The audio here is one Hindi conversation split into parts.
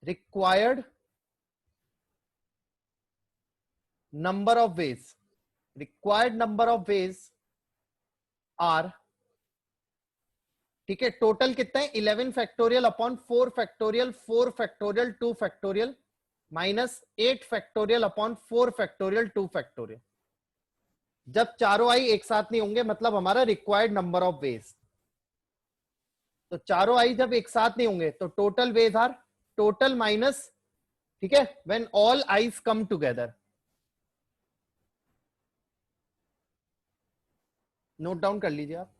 Required number of ways, required number of ways are, ठीक है, टोटल कितना है 11 factorial upon 4 factorial 4 factorial 2 factorial minus 8 factorial upon 4 factorial 2 factorial. जब चारों आई एक साथ नहीं होंगे मतलब हमारा रिक्वायर्ड नंबर ऑफ वेज, तो चारों आई जब एक साथ नहीं होंगे तो total ways are total minus, ठीक है, when all I's come together. Note down कर लीजिए आप।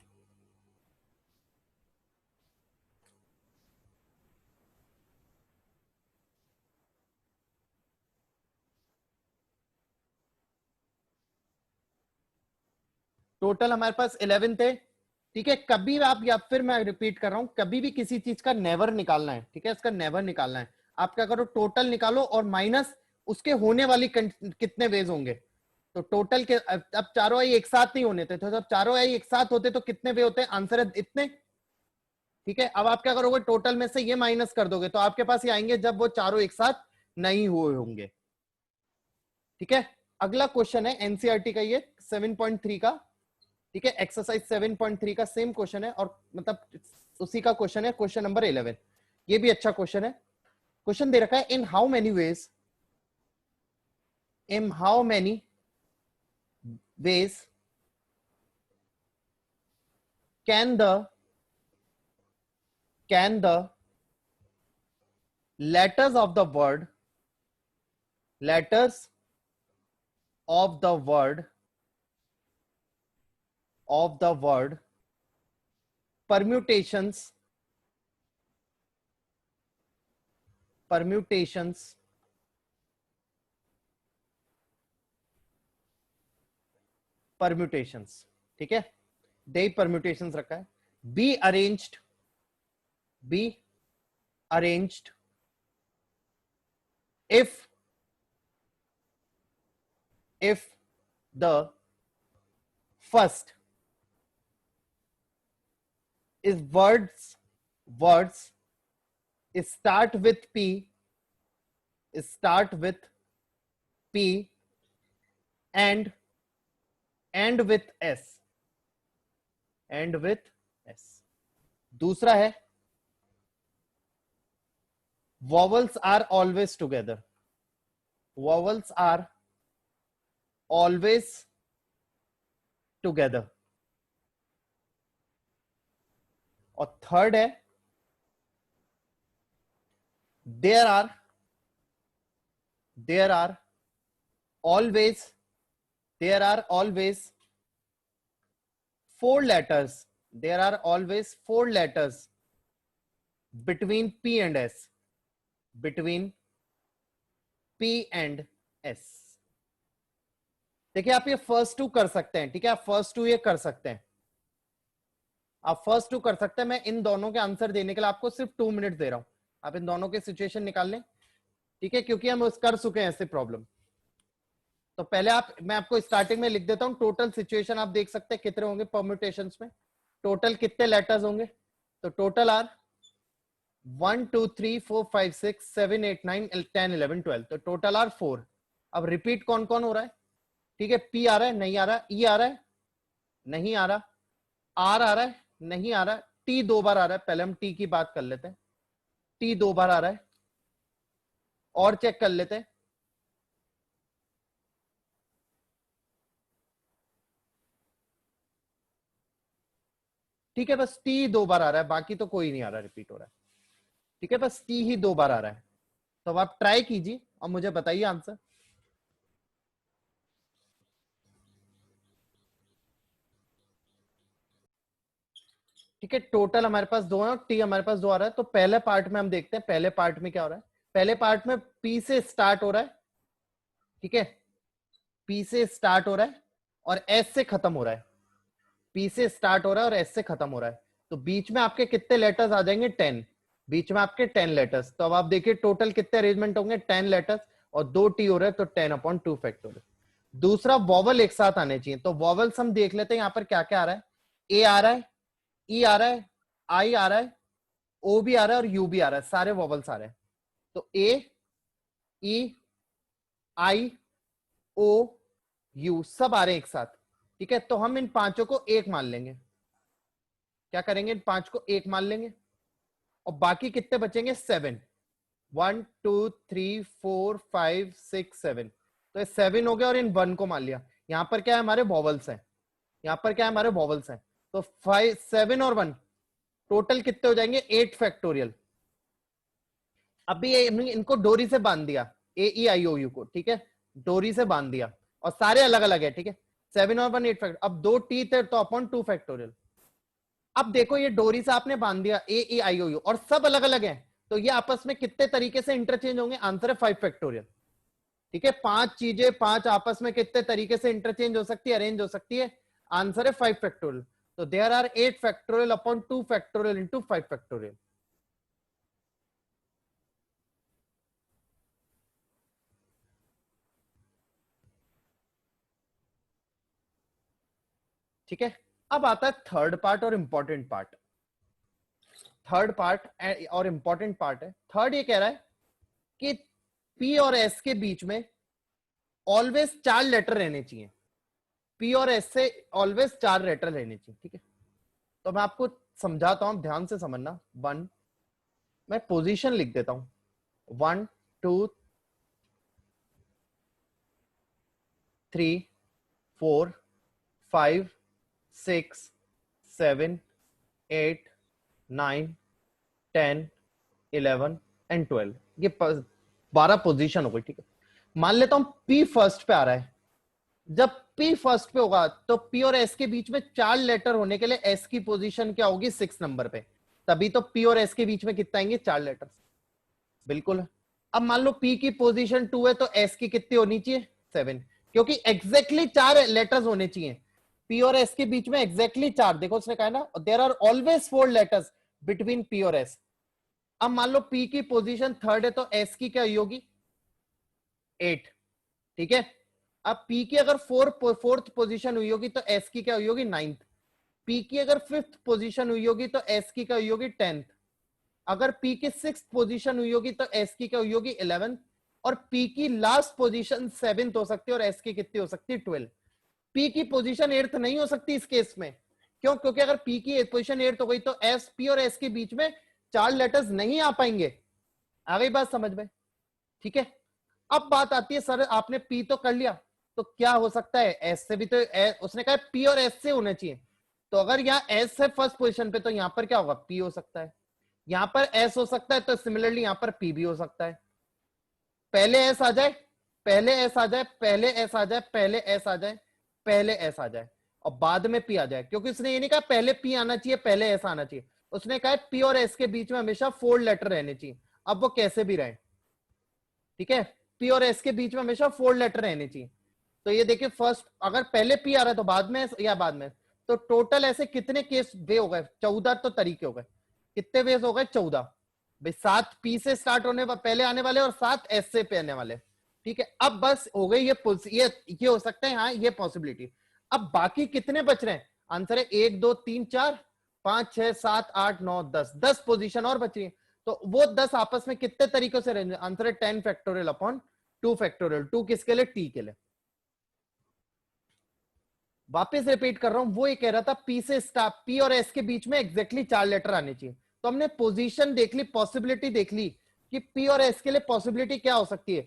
टोटल हमारे पास 11 थे, ठीक है। कभी आप, या फिर मैं रिपीट कर रहा हूं, कभी भी किसी चीज का नेवर निकालना है, ठीक है, इसका नेवर निकालना है, आप क्या करो, टोटल निकालो और माइनस उसके होने वाली कितने वेज होंगे। तो टोटल के अब चारों आई एक साथ नहीं होने थे, तो जब चारों आई एक साथ होते तो कितने वे होते हैं, आंसर है इतने, ठीक है। अब आप क्या करोगे, टोटल में से ये माइनस कर दोगे तो आपके पास ये आएंगे जब वो चारों एक साथ नहीं हुए होंगे, ठीक है। अगला क्वेश्चन है एनसीईआरटी का, ये 7.3 का, ठीक है, एक्सरसाइज 7.3 का सेम क्वेश्चन है, और मतलब उसी का क्वेश्चन है, क्वेश्चन नंबर 11। ये भी अच्छा क्वेश्चन है। क्वेश्चन दे रखा है, in how many ways, in how many ways can the letters of the word, letters of the word permutations ठीक है, दे परम्यूटेशंस रखा है, be arranged if the first is words start with P and end with S, दूसरा है vowels are always together, और थर्ड है there are always 4 letters, between P and S, देखिए आप ये फर्स्ट टू कर सकते हैं, ठीक है, आप फर्स्ट टू ये कर सकते हैं, मैं इन दोनों के आंसर देने के लिए आपको सिर्फ 2 मिनट दे रहा हूं, आप इन दोनों के सिचुएशन निकाल लें, ठीक है, क्योंकि हम कर चुके हैं ऐसे प्रॉब्लम। तो पहले मैं आपको स्टार्टिंग में लिख देता हूं, टोटल सिचुएशन आप देख सकते हैं कितने होंगे परम्यूटेशंस में, टोटल कितने लेटर्स होंगे, तो टोटल आर 1 2 3 4 5 6 7 8 9 10 11 12, तो टोटल आर 4। अब रिपीट कौन कौन हो रहा है, ठीक है, पी आ रहा है, नहीं आ रहा, ई आ रहा है, नहीं आ रहा, आर आ रहा है, नहीं आ रहा, टी 2 बार आ रहा है, पहले हम टी की बात कर लेते हैं, टी 2 बार आ रहा है, और चेक कर लेते हैं, ठीक है, बस टी 2 बार आ रहा है, बाकी तो कोई नहीं आ रहा रिपीट हो रहा है, ठीक है, बस टी ही 2 बार आ रहा है। तो अब आप ट्राई कीजिए और मुझे बताइए आंसर। ठीक है, टोटल हमारे पास 2 है, टी हमारे पास 2 आ रहा है, तो पहले पार्ट में हम देखते हैं पहले पार्ट में क्या हो रहा है। पहले पार्ट में पी से स्टार्ट हो रहा है, ठीक है, पी से स्टार्ट हो रहा है और एस से खत्म हो रहा है, पी से स्टार्ट हो रहा है और एस से खत्म हो रहा है, तो बीच में आपके कितने लेटर्स आ जाएंगे 10, बीच में आपके 10 लेटर्स। तो अब आप देखिए टोटल कितने अरेंजमेंट होंगे 10 लेटर्स, और 2 टी हो रहे हैं तो 10/2 फैक्टोरियल। दूसरा वॉवल एक साथ आने चाहिए, तो वॉवल्स हम देख लेते हैं यहाँ पर क्या क्या आ रहा है, ए आ रहा है, ई आ रहा है, आई आ रहा है, ओ भी आ रहा है और यू भी आ रहा है, सारे वॉवल्स आ रहे हैं, तो ए ई आई ओ यू सब आ रहे हैं एक साथ, ठीक है। तो हम इन पांचों को एक मान लेंगे। क्या करेंगे, इन पांच को एक मान लेंगे और बाकी कितने बचेंगे, 7। 1 2 3 4 5 6 7, तो ये 7 हो गया और इन 1 को मान लिया। यहां पर क्या है, हमारे वॉवल्स हैं, यहां पर क्या है, हमारे वॉवल्स हैं। तो 5 7 और 1 टोटल कितने हो जाएंगे, 8 फैक्टोरियल। अभी ये इनको डोरी से बांध दिया, ए ई आई ओ यू को, ठीक है, डोरी से बांध दिया और सारे अलग अलग है, ठीक है। 7 और 1 8 फैक्टोरियल। अब 2 टी थे तो अपॉन 2 फैक्टोरियल। अब देखो ये डोरी से आपने बांध दिया ए ई आई ओ यू और सब अलग अलग है, तो ये आपस में कितने तरीके से इंटरचेंज होंगे, आंसर है 5 फैक्टोरियल, ठीक है। 5 चीजें 5 आपस में कितने तरीके से इंटरचेंज हो सकती है, अरेंज हो सकती है, आंसर है 5 फैक्टोरियल। तो there are 8 factorial upon 2 factorial into 5 factorial. ठीक है, अब आता है थर्ड पार्ट और इंपॉर्टेंट पार्ट। थर्ड पार्ट और इंपॉर्टेंट पार्ट है। थर्ड ये कह रहा है कि पी और एस के बीच में ऑलवेज 4 लेटर रहने चाहिए। पी और एस से ऑलवेज 4 लेटर रहने चाहिए, ठीक है। तो मैं आपको समझाता हूं, ध्यान से समझना। 1, मैं पोजीशन लिख देता हूं, 1 2 3 4 5 6 7 8 9 10 11 एंड 12, ये 12 पोजीशन हो गई, ठीक है। मान लेता हूं पी फर्स्ट पे आ रहा है। जब पी फर्स्ट पे होगा तो पी और एस के बीच में 4 लेटर होने के लिए एस की पोजीशन क्या होगी, 6 नंबर पे। तभी तो पी और एस के बीच में कितना आएंगे, 4 लेटर, बिल्कुल। अब मान लो पी की पोजीशन 2 है तो एस की कितनी होनी चाहिए, 7, क्योंकि एग्जैक्टली 4 लेटर्स होने चाहिए पी और एस के बीच में, एग्जैक्टली 4। देखो उसने कहा ना, there are always 4 letters between P और एस। अब मान लो पी की पोजीशन 3rd है तो एस की क्या होगी, 8, ठीक है। अब पी की अगर 4th पोजीशन हुई होगी तो एस की क्या हुई होगी, 9th। पी की अगर 5th पोजीशन हुई होगी तो एस की क्या हुई होगी, 10th। अगर पी की 6th पोजीशन हुई होगी तो एस की क्या हुई होगी, 11th। और पी की लास्ट पोजीशन 7th हो सकती है और एस की कितनी हो सकती है, 12। पी की पोजीशन 8th नहीं हो सकती इस केस में, क्यों, क्योंकि अगर पी की पोजीशन 8th हो गई तो एस, पी और एस के बीच में 4 लेटर्स नहीं आ पाएंगे। आ गई बात समझ में, ठीक है। अब बात आती है, सर आपने पी तो कर लिया, तो क्या हो सकता है, एस से भी तो उसने कहा पी और एस से होना चाहिए। तो अगर यहाँ एस है फर्स्ट पोजीशन पे तो यहाँ पर क्या होगा, पी हो सकता है। यहां पर एस हो सकता है तो सिमिलरली यहां पर पी भी हो सकता है। पहले एस आ जाए, पहले एस आ जाए, पहले एस आ जाए, पहले एस आ जाए, पहले एस आ जाए और बाद में पी आ जाए, क्योंकि उसने ये नहीं कहा पहले पी आना चाहिए पहले एस आना चाहिए। उसने कहा पी और एस के बीच में हमेशा 4 लेटर रहने चाहिए। अब वो कैसे भी रहे, ठीक है, पी और एस के बीच में हमेशा 4 लेटर रहने चाहिए। तो ये देखिए फर्स्ट, अगर पहले पी आ रहा है तो बाद में या बाद में, तो टोटल ऐसे कितने केस वे हो गए, 14 तो तरीके हो गए। कितने वेज हो गए, 14 भाई। 7 पी से स्टार्ट होने पहले आने वाले और 7 एस से पहले वाले, ठीक है। अब बस हो गई ये हो सकता है, हाँ ये पॉसिबिलिटी। अब बाकी कितने बच रहे हैं, आंसर है 1 2 3 4 5 6 7 8 9 10, 10 पोजीशन और बची है। तो वो 10 आपस में कितने तरीकों से रेंज, आंसर है 10 फैक्टोरियल अपॉन 2 फैक्टोरियल। 2 किसके लिए, टी के लिए। वापस रिपीट कर रहा हूं, वो ये कह रहा था पी से स्टार्ट, पी और एस के बीच में एग्जैक्टली 4 लेटर आने चाहिए। तो हमने पोजीशन देख ली, पॉसिबिलिटी देख ली कि पी और एस के लिए पॉसिबिलिटी क्या हो सकती है।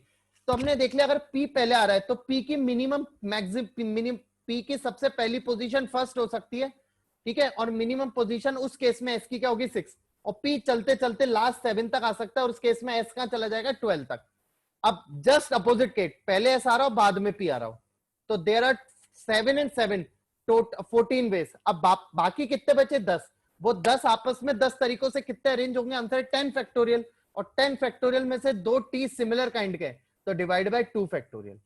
तो हमने देख लिया अगर पी पहले आ रहा है तो पी की मिनिमम मैक्सिमम, पी की सबसे पहली पोजीशन फर्स्ट हो सकती है, ठीक है। और मिनिमम पोजीशन उस केस में एस की क्या होगी, 6। और पी चलते चलते लास्ट 7 तक आ सकता है और उस केस में एस कहां चला जाएगा, 12 तक। अब जस्ट अपोजिट केस, पहले एस आ रहा हो बाद में पी आ रहा हो, तो देयर आर 7 and 7 14 वेज। अब बाकी कितने बचे, 10। वो 10 आपस में 10 तरीकों से कितने अरेंज होंगे, आंसर है 10 फैक्टोरियल। और 10 फैक्टोरियल में से 2 टी सिमिलर काइंड के, तो डिवाइड बाय 2 फैक्टोरियल।